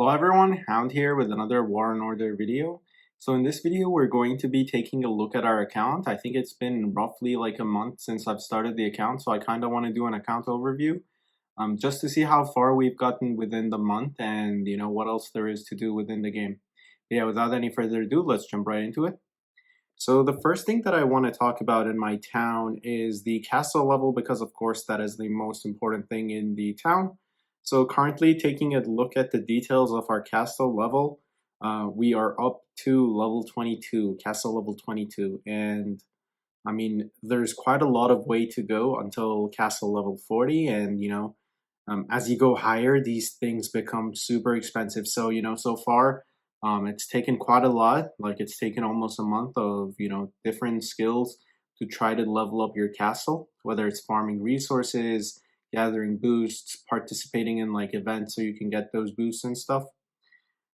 Hello everyone, Hound here with another War and Order video. So in this video, we're going to be taking a look at our account. I think it's been roughly like a month since I've started the account, so I kind of want to do an account overview just to see how far we've gotten within the month and what else there is to do within the game. But yeah, without any further ado, let's jump right into it. So the first thing that I want to talk about in my town is the castle level because of course that is the most important thing in the town. So currently taking a look at the details of our castle level, we are up to level 22, castle level 22. And I mean, there's quite a lot of way to go until castle level 40. And, as you go higher, these things become super expensive. So, so far, it's taken quite a lot. Like it's taken almost a month of, different skills to try to level up your castle, whether it's farming resources, gathering boosts, participating in like events so you can get those boosts and stuff.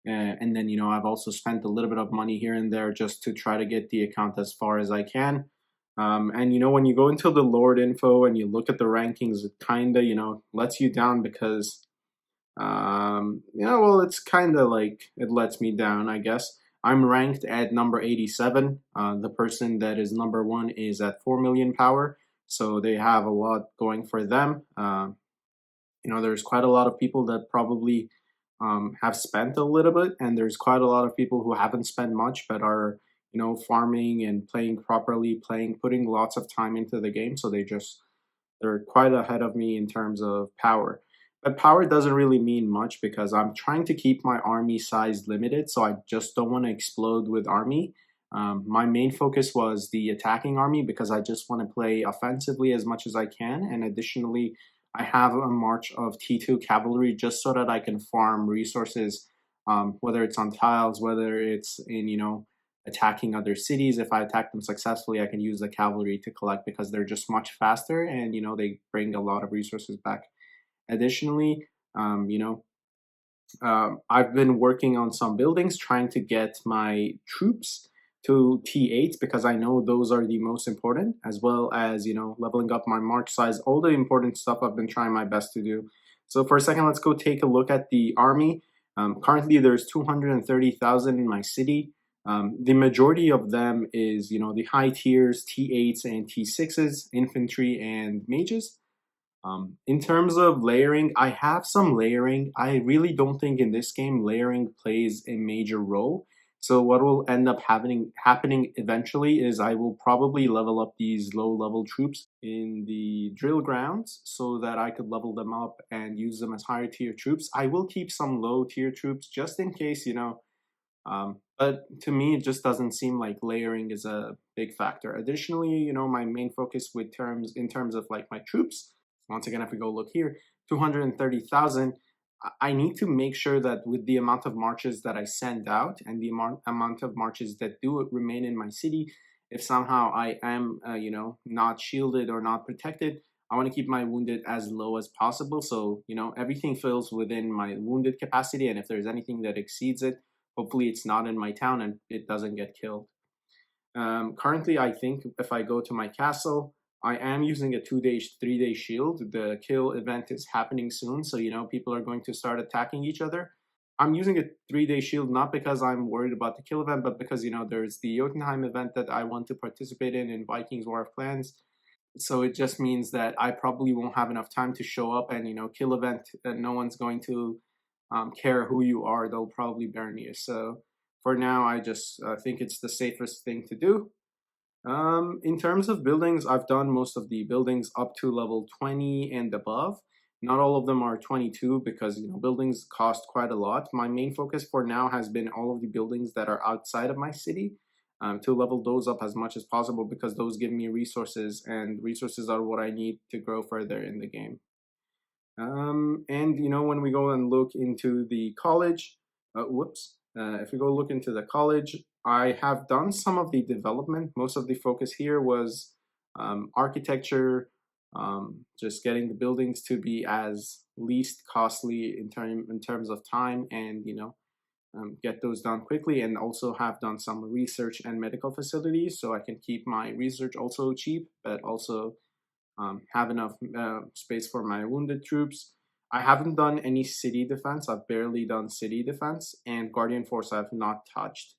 And then, I've also spent a little bit of money here and there just to try to get the account as far as I can. And when you go into the Lord info and you look at the rankings, it kind of, lets you down because, well, it's kind of like it lets me down, I guess. I'm ranked at number 87. The person that is number one is at 4 million power. So they have a lot going for them. There's quite a lot of people that probably have spent a little bit, and there's quite a lot of people who haven't spent much but are, farming and playing properly, putting lots of time into the game. So they're quite ahead of me in terms of power. But power doesn't really mean much because I'm trying to keep my army size limited, so I just don't want to explode with army. My main focus was the attacking army because I just want to play offensively as much as I can, and additionally, I have a march of T2 cavalry just so that I can farm resources, whether it's on tiles, whether it's in, attacking other cities. If I attack them successfully, I can use the cavalry to collect because they're just much faster and, they bring a lot of resources back. Additionally, I've been working on some buildings trying to get my troops to T8 because I know those are the most important, as well as, leveling up my march size, all the important stuff I've been trying my best to do. So for a second, let's go take a look at the army. Currently, there's 230,000 in my city. The majority of them is, the high tiers, T8s and T6s, infantry and mages. In terms of layering, I have some layering. I really don't think in this game layering plays a major role. So what will end up happening eventually is I will probably level up these low level troops in the drill grounds so that I could level them up and use them as higher tier troops. I will keep some low tier troops just in case, but to me, it just doesn't seem like layering is a big factor. Additionally, my main focus in terms of like my troops, once again, if we go look here, 230,000, I need to make sure that with the amount of marches that I send out and the amount of marches that do remain in my city, if somehow I am, not shielded or not protected, I want to keep my wounded as low as possible. So, everything fills within my wounded capacity. And if there's anything that exceeds it, hopefully it's not in my town and it doesn't get killed. Currently, I think if I go to my castle, I am using a 2-day, 3-day shield. The kill event is happening soon, so people are going to start attacking each other. I'm using a 3-day shield not because I'm worried about the kill event, but because there's the Jotunheim event that I want to participate in Vikings War of Clans. So it just means that I probably won't have enough time to show up and kill event, and no one's going to care who you are. They'll probably burn you. So for now, I just think it's the safest thing to do. In terms of buildings, I've done most of the buildings up to level 20 and above. Not all of them are 22 because buildings cost quite a lot. My main focus for now has been all of the buildings that are outside of my city, to level those up as much as possible because those give me resources, and resources are what I need to grow further in the game. And when we go and look into the college, if we go look into the college, I have done some of the development. Most of the focus here was architecture, just getting the buildings to be as least costly in terms of time, and get those done quickly, and also have done some research and medical facilities so I can keep my research also cheap, but also have enough space for my wounded troops. I haven't done any city defense. I've barely done city defense, and Guardian Force I've not touched.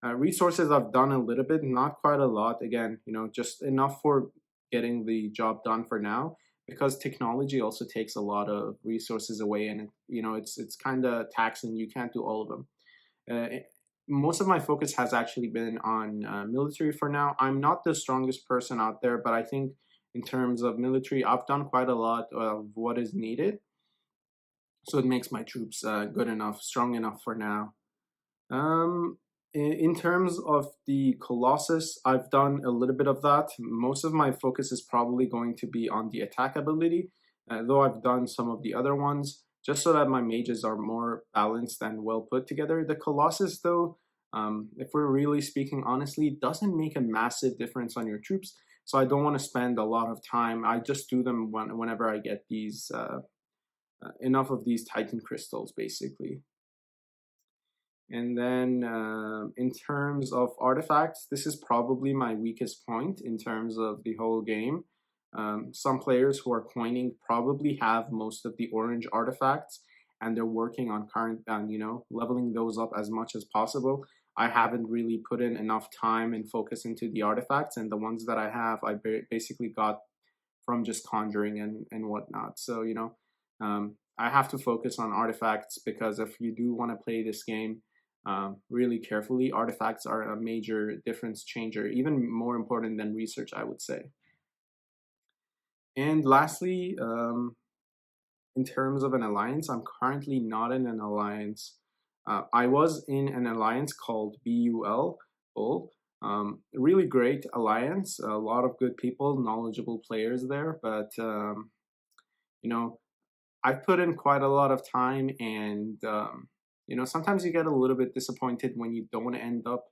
Resources I've done a little bit, not quite a lot. Again, just enough for getting the job done for now. Because technology also takes a lot of resources away, and it's kind of taxing. You can't do all of them. Most of my focus has actually been on military for now. I'm not the strongest person out there, but I think in terms of military, I've done quite a lot of what is needed. So it makes my troops good enough, strong enough for now. In terms of the Colossus, I've done a little bit of that. Most of my focus is probably going to be on the attack ability, though I've done some of the other ones, just so that my mages are more balanced and well put together. The Colossus, though, if we're really speaking honestly, doesn't make a massive difference on your troops, so I don't want to spend a lot of time. I just do them whenever I get these enough of these Titan crystals, basically. And then in terms of artifacts, this is probably my weakest point in terms of the whole game. Some players who are coining probably have most of the orange artifacts, and they're working on leveling those up as much as possible. I haven't really put in enough time and focus into the artifacts, and the ones that I have, I basically got from just conjuring and whatnot. So I have to focus on artifacts, because if you do want to play this game really carefully, artifacts are a major difference changer, even more important than research, I would say. And lastly, in terms of an alliance, I'm currently not in an alliance. I was in an alliance called BUL, Bull. Really great alliance, a lot of good people, knowledgeable players there, but I've put in quite a lot of time, and sometimes you get a little bit disappointed when you don't end up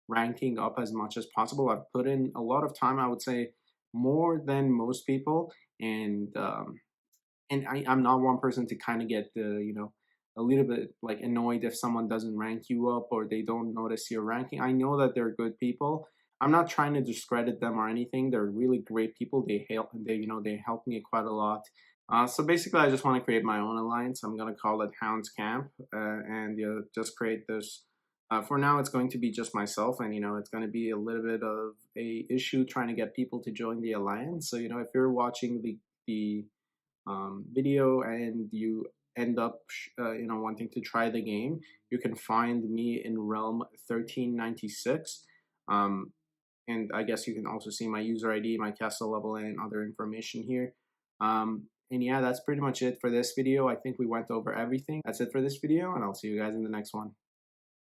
ranking up as much as possible. I've put in a lot of time, I would say more than most people, and I'm not one person to kind of get a little bit like annoyed if someone doesn't rank you up or they don't notice your ranking. I know that they're good people. I'm not trying to discredit them or anything. They're really great people. They help me quite a lot. So basically, I just want to create my own alliance. I'm gonna call it Hounds Camp, and just create this. For now, it's going to be just myself, and it's going to be a little bit of a issue trying to get people to join the alliance. So if you're watching the video and you end up wanting to try the game, you can find me in Realm 1396. And I guess you can also see my user ID, my castle level, and other information here. And yeah, that's pretty much it for this video. I think we went over everything. That's it for this video, and I'll see you guys in the next one.